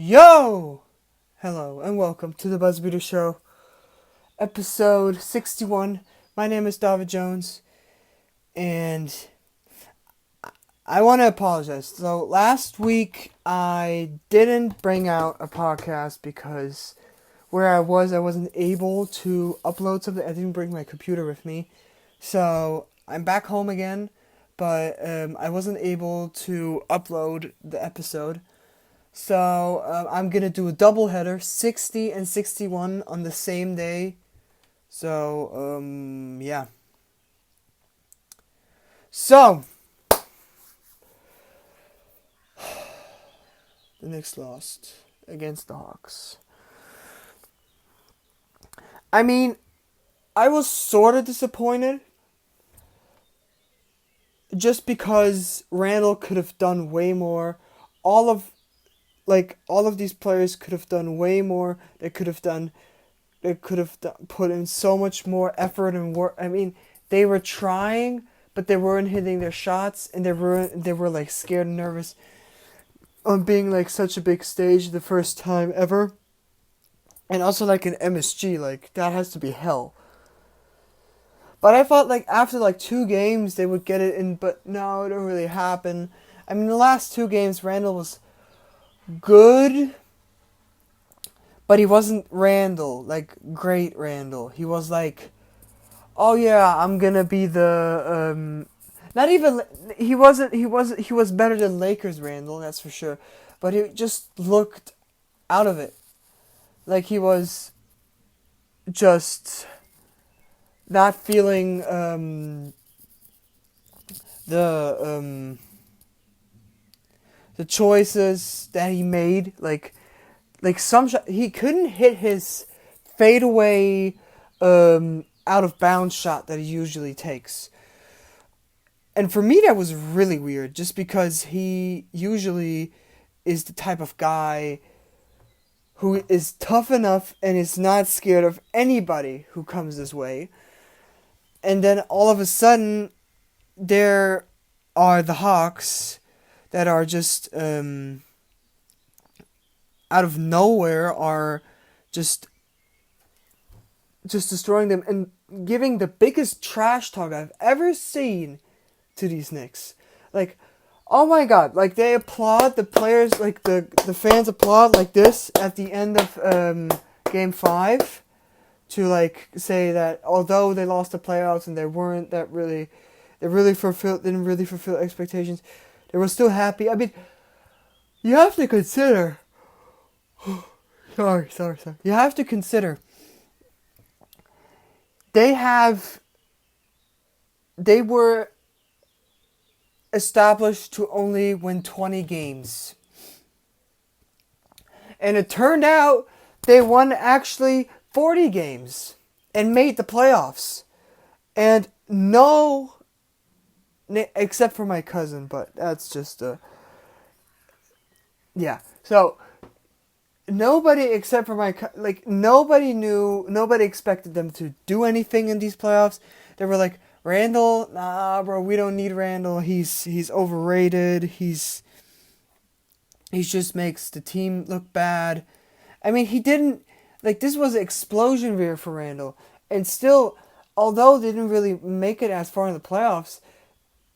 Yo! Hello and welcome to the Buzzerbeater Show, episode 61. My name is David Jones, and I want to apologize. So, last week I didn't bring out a podcast because where I wasn't able to upload something. I didn't bring my computer with me. So, I'm back home again, but I wasn't able to upload the episode. So I'm gonna do a double header, 60 and 61 on the same day. So yeah. So the Knicks lost against the Hawks. I mean, I was sort of disappointed, just because Randall could have done way more. All of these players could have done way more. They could have put in so much more effort and work. I mean, they were trying, but they weren't hitting their shots, and they were like scared and nervous on being like such a big stage the first time ever. And also like an MSG, like that has to be hell. But I thought like after like 2 games they would get it in, but no, it didn't really happen. I mean, the last 2 games Randall was good, but he wasn't Randall, like great Randall. He was like, oh yeah, I'm gonna be the not even he was better than Lakers Randall, that's for sure. But he just looked out of it. Like he was just not feeling the the choices that he made, like some shot, he couldn't hit his fadeaway out of bounds shot that he usually takes. And for me that was really weird, just because he usually is the type of guy who is tough enough and is not scared of anybody who comes his way. And then all of a sudden there are the Hawks that are just out of nowhere are just destroying them and giving the biggest trash talk I've ever seen to these Knicks. Like, oh my god, like they applaud the players, like the fans applaud like this at the end of game 5 to like say that although they lost the playoffs and they weren't that really, didn't really fulfill expectations, they were still happy. I mean, you have to consider. sorry. You have to consider. They were established to only win 20 games. And it turned out they won actually 40 games and made the playoffs. And no, except for my cousin, but that's just yeah. So nobody except for nobody expected them to do anything in these playoffs. They were like, Randall, nah, bro, we don't need Randall. He's overrated. He's just makes the team look bad. I mean, he didn't, like, this was an explosion year for Randall, and still, although they didn't really make it as far in the playoffs,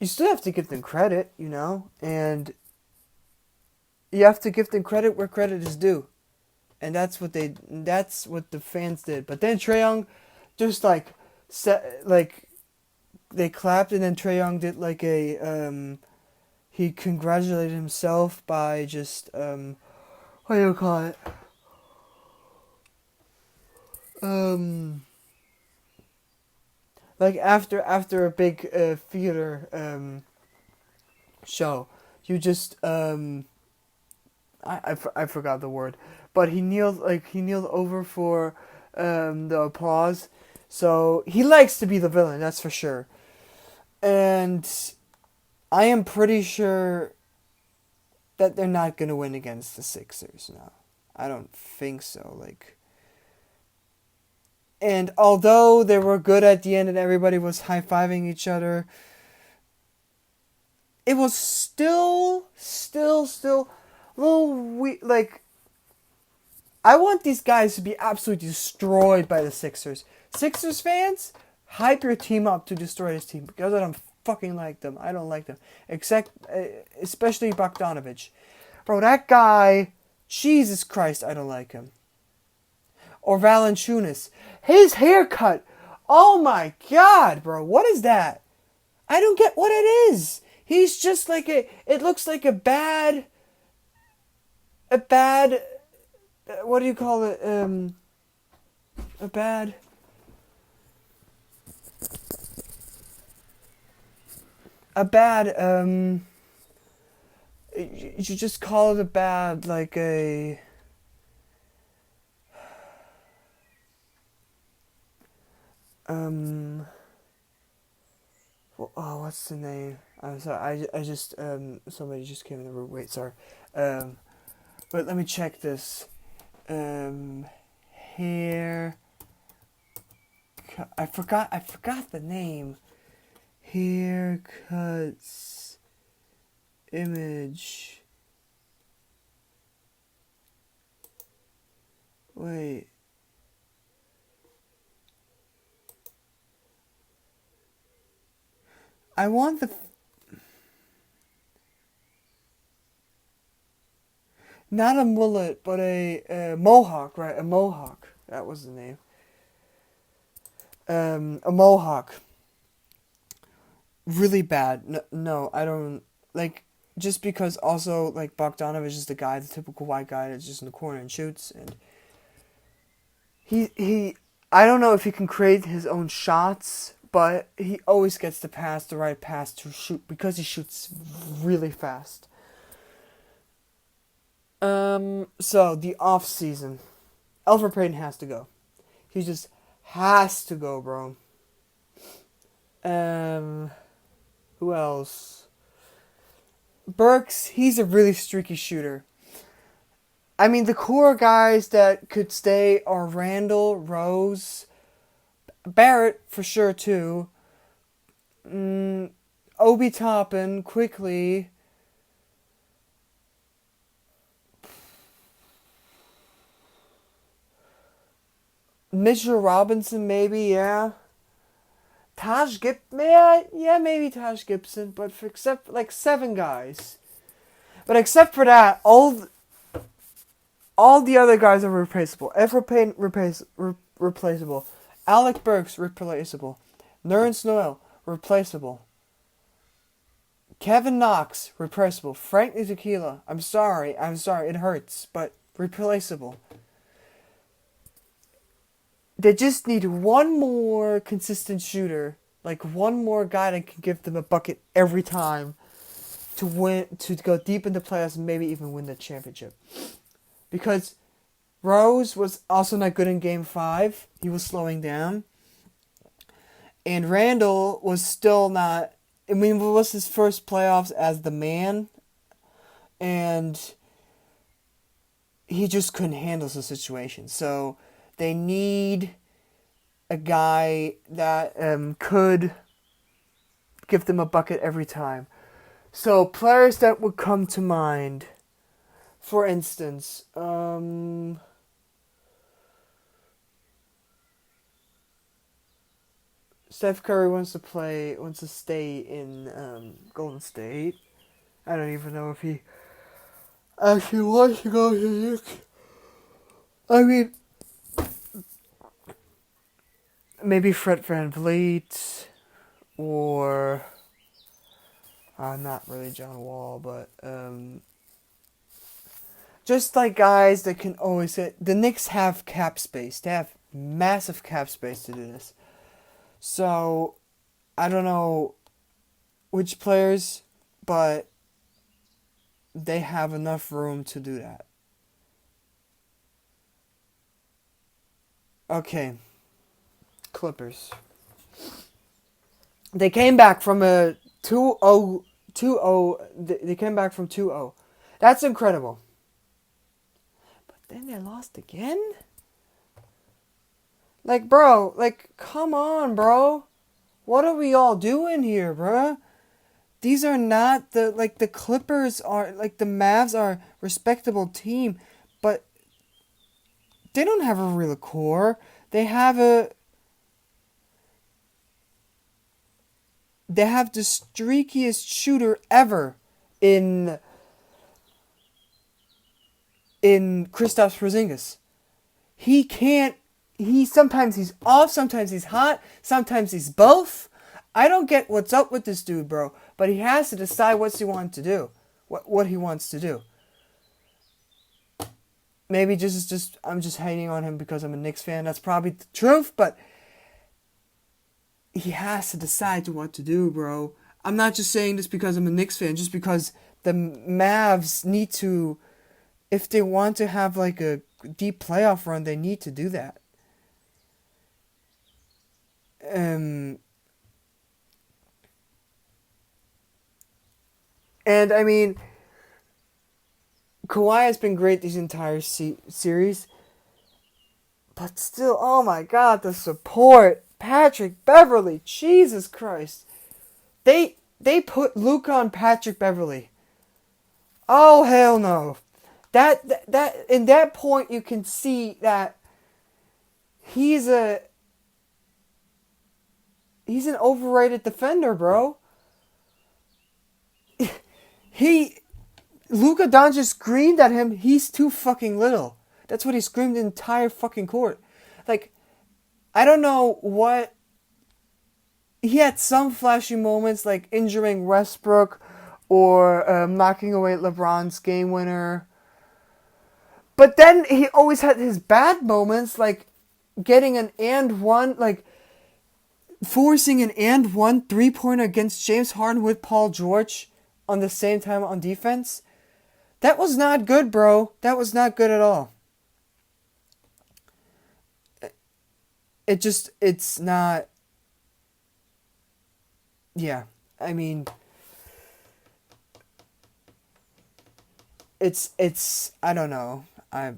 you still have to give them credit, you know, and you have to give them credit where credit is due. And that's what the fans did. But then Trae Young just they clapped, and then Trae Young did like he congratulated himself by just what do you call it? Like after a big theater show, you just I forgot the word, but he kneeled over for the applause. So he likes to be the villain, that's for sure. And I am pretty sure that they're not going to win against the Sixers now. I don't think so. And although they were good at the end and everybody was high-fiving each other, it was still a little I want these guys to be absolutely destroyed by the Sixers. Sixers fans, hype your team up to destroy this team because I don't fucking like them. I don't like them, except especially Bogdanovich, bro. That guy, Jesus Christ, I don't like him. Or Valanciunas, his haircut. Oh my God, bro, what is that? I don't get what it is. He's just like it looks like a bad, what do you call it? A bad, you just call it a bad, like a, what's the name? I'm sorry, I just, somebody just came in the room. Wait, sorry. But let me check this. Hair. I forgot the name. Haircuts. Image. Wait. I want the... Not a mullet, but a mohawk, right? A mohawk. That was the name. A mohawk. Really bad. No, I don't... Like, just because also, like, Bogdanovich is the guy, the typical white guy that's just in the corner and shoots. And he I don't know if he can create his own shots, but he always gets the right pass to shoot, because he shoots really fast. So, the off season. Elfrid Payton has to go. He just has to go, bro. Who else? Burks, he's a really streaky shooter. I mean, the core guys that could stay are Randall, Rose, Barrett for sure too. Obi Toppin, quickly. Mitchell Robinson, maybe, yeah. Maybe Taj Gibson, but except like 7 guys. But except for that, all the other guys are replaceable. Elfrid Payton replaceable. Alec Burks replaceable. Nerlens Noel replaceable. Kevin Knox replaceable. Frank Ntilikina, I'm sorry, it hurts, but replaceable. They just need one more consistent shooter, like one more guy that can give them a bucket every time to win, to go deep into playoffs and maybe even win the championship. Because Rose was also not good in Game 5. He was slowing down. And Randall was still not... I mean, it was his first playoffs as the man. And he just couldn't handle the situation. So they need a guy that could give them a bucket every time. So players that would come to mind... For instance, Steph Curry wants to stay in Golden State. I don't even know if he actually wants to go to I mean, maybe Fred VanVleet, or not really John Wall, but just like guys that can always hit. The Knicks have cap space. They have massive cap space to do this. So, I don't know which players, but they have enough room to do that. Okay. Clippers. They came back from a 2-0. They came back from 2-0. That's incredible. Then they lost again? Like, bro, come on, bro. What are we all doing here, bro? These are not the Clippers are, the Mavs are a respectable team, but they don't have a real core. They have the streakiest shooter ever in Kristaps Porzingis. He can't. Sometimes he's off, sometimes he's hot, sometimes he's both. I don't get what's up with this dude, bro. But he has to decide what he wants to do. What he wants to do. Maybe just I'm just hating on him because I'm a Knicks fan. That's probably the truth, but he has to decide what to do, bro. I'm not just saying this because I'm a Knicks fan, just because the Mavs need to, if they want to have like a deep playoff run, they need to do that. And I mean, Kawhi has been great this entire series, but still, oh my God, the support, Patrick Beverley, Jesus Christ, they put Luka on Patrick Beverley. Oh hell no, that in that point you can see that he's an overrated defender, bro. Luka Doncic screamed at him, he's too fucking little. That's what he screamed the entire fucking court. Like, I don't know what... He had some flashy moments, like injuring Westbrook or knocking away LeBron's game winner. But then he always had his bad moments, like getting an and one, like forcing an and one three-pointer against James Harden with Paul George on the same time on defense. That was not good, bro. That was not good at all. It's not... Yeah, I mean... It's I don't know. I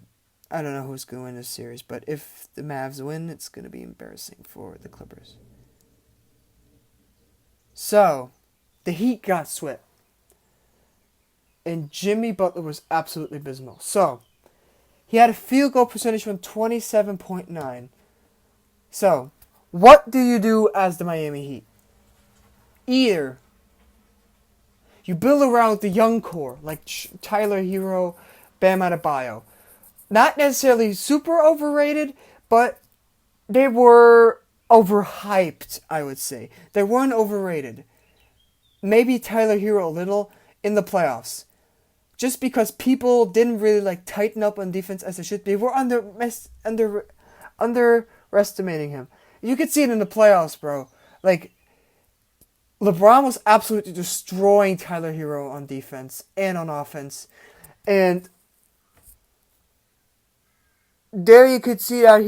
don't know who's going to win this series, but if the Mavs win, it's going to be embarrassing for the Clippers. So, the Heat got swept. And Jimmy Butler was absolutely abysmal. So, he had a field goal percentage from 27.9. So, what do you do as the Miami Heat? Either you build around the young core, like Tyler Hero, Bam Adebayo. Not necessarily super overrated, but they were overhyped, I would say. They weren't overrated. Maybe Tyler Hero a little in the playoffs. Just because people didn't really like tighten up on defense as they should. They were underestimating him. You could see it in the playoffs, bro. Like, LeBron was absolutely destroying Tyler Hero on defense and on offense. And there you could see that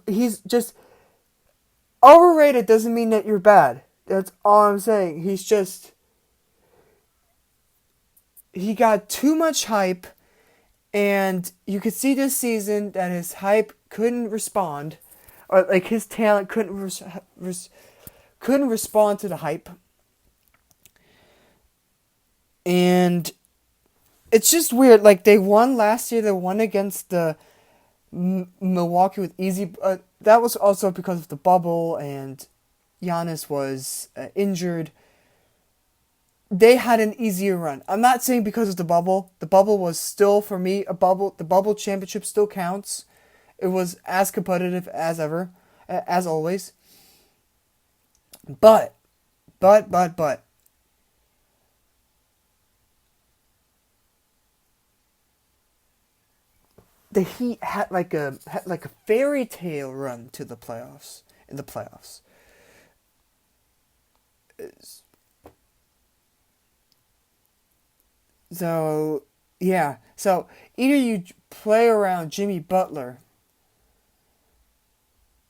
he's just overrated. Doesn't mean that you're bad. That's all I'm saying. He got too much hype, and you could see this season that his hype couldn't respond, or like his talent couldn't respond to the hype. And it's just weird. Like, they won last year. They won against the Milwaukee with easy. That was also because of the bubble, and Giannis was injured. They had an easier run. I'm not saying because of the bubble. The bubble was still, for me, a bubble. The bubble championship still counts. It was as competitive as ever, as always. But. The Heat had like a fairy tale run to the playoffs. In the playoffs. So, yeah. So, either you play around Jimmy Butler,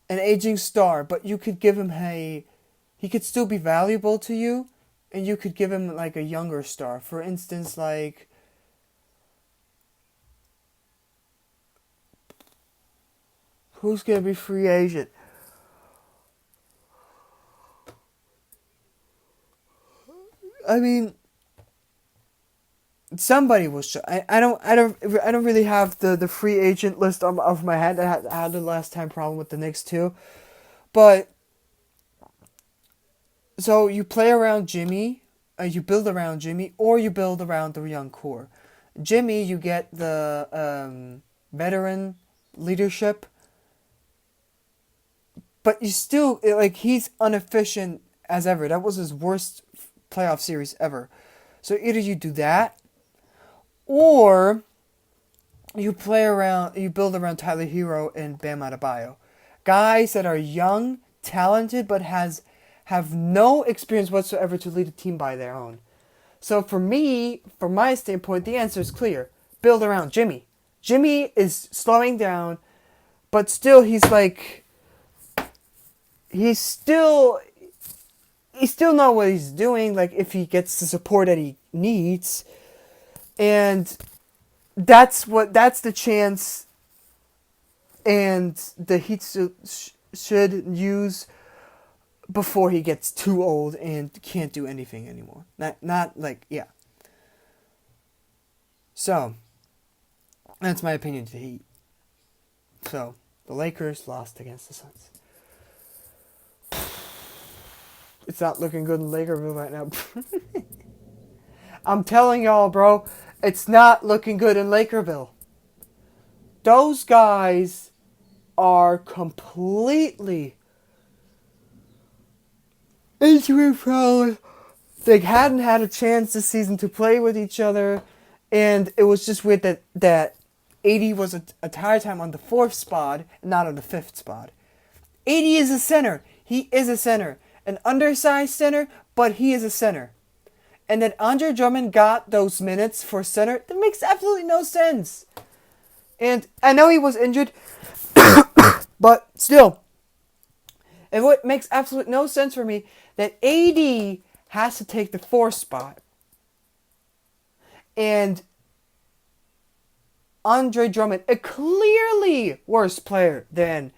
an aging star, but you could give him he could still be valuable to you, and you could give him like a younger star. For instance, like, who's going to be free agent? I mean, Somebody will show. I don't really have the free agent list of my head. I had the last time problem with the Knicks too, but so you play around Jimmy, you build around Jimmy, or you build around the young core. Jimmy, you get the veteran leadership, but you still like he's inefficient as ever. That was his worst playoff series ever. So either you do that, or you build around Tyler Hero and Bam Adebayo, guys that are young, talented, but have no experience whatsoever to lead a team by their own. So for me, from my standpoint, the answer is clear: build around Jimmy. Jimmy is slowing down, but still he's still know what he's doing. Like if he gets the support that he needs, and that's the chance, and the Heat should use before he gets too old and can't do anything anymore. Not like, yeah. So that's my opinion to the Heat. So the Lakers lost against the Suns. It's not looking good in Lakerville right now. I'm telling y'all, bro, it's not looking good in Lakerville. Those guys are completely injury prone. They hadn't had a chance this season to play with each other, and it was just weird that AD was a entire time on the 4th spot and not on the 5th spot. AD is a center. He is a center. An undersized center, but he is a center. And then Andre Drummond got those minutes for center. That makes absolutely no sense. And I know he was injured, but still, it makes absolutely no sense for me that AD has to take the 4th spot. And Andre Drummond, a clearly worse player than,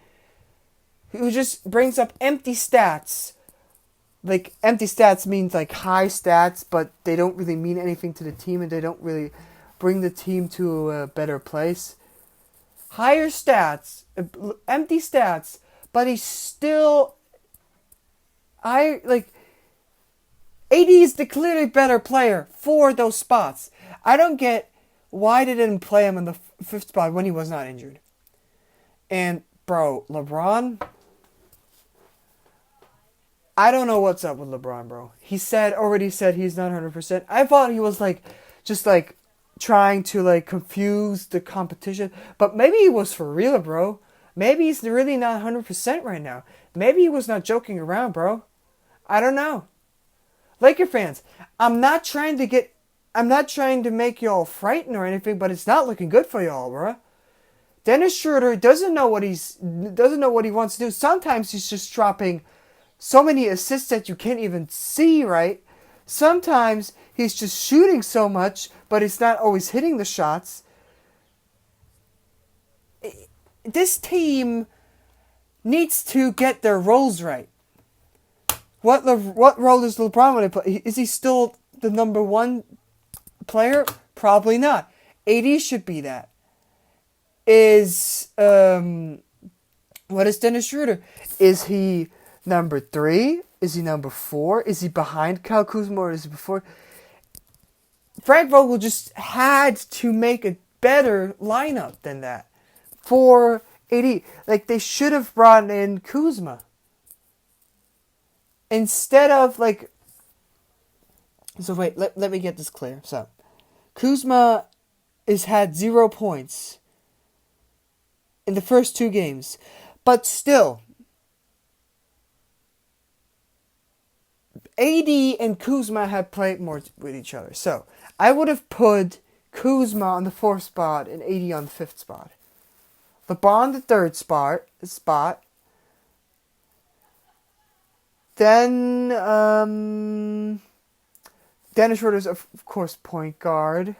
who just brings up empty stats. Like, empty stats means like high stats, but they don't really mean anything to the team, and they don't really bring the team to a better place. Higher stats, empty stats, but he's still, AD is the clearly better player for those spots. I don't get why they didn't play him in the 5th spot when he was not injured. And, bro, LeBron, I don't know what's up with LeBron, bro. He already said he's not 100%. I thought he was just trying to confuse the competition, but maybe he was for real, bro. Maybe he's really not 100% right now. Maybe he was not joking around, bro. I don't know. Laker fans, I'm not trying to make y'all frightened or anything, but it's not looking good for y'all, bro. Dennis Schroeder doesn't know what he wants to do. Sometimes he's just dropping so many assists that you can't even see, right? Sometimes he's just shooting so much, but he's not always hitting the shots. This team needs to get their roles right. What role does LeBron want to play? Is he still the number 1 player? Probably not. AD should be that. What is Dennis Schroeder? Is he number 3? Is he number 4? Is he behind Kyle Kuzma, or is he before? Frank Vogel just had to make a better lineup than that for AD. They should have brought in Kuzma instead of So wait, let me get this clear. So Kuzma has had 0 points in the first 2 games, but still, AD and Kuzma have played more with each other. So I would have put Kuzma on the 4th spot and AD on the 5th spot. LeBron on the 3rd spot. Then Dennis Schroeder's of course point guard.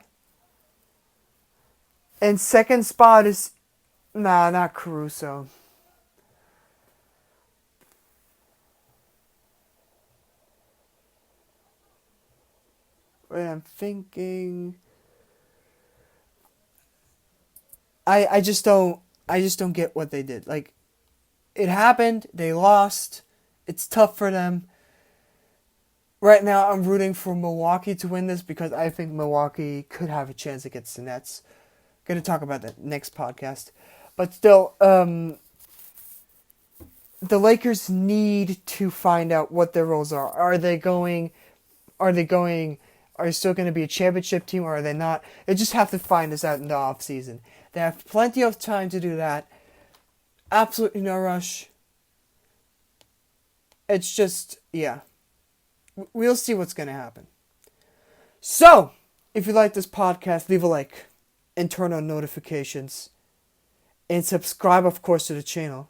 And 2nd spot is not Caruso. Wait, I'm thinking. I just don't get what they did. Like, it happened, they lost. It's tough for them. Right now, I'm rooting for Milwaukee to win this because I think Milwaukee could have a chance against the Nets. Going to talk about that next podcast. But still, the Lakers need to find out what their roles are. Are they still going to be a championship team or are they not? They just have to find this out in the offseason. They have plenty of time to do that. Absolutely no rush. It's just, yeah. We'll see what's going to happen. So, if you like this podcast, leave a like and turn on notifications. And subscribe, of course, to the channel.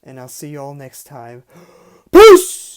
And I'll see you all next time. Peace!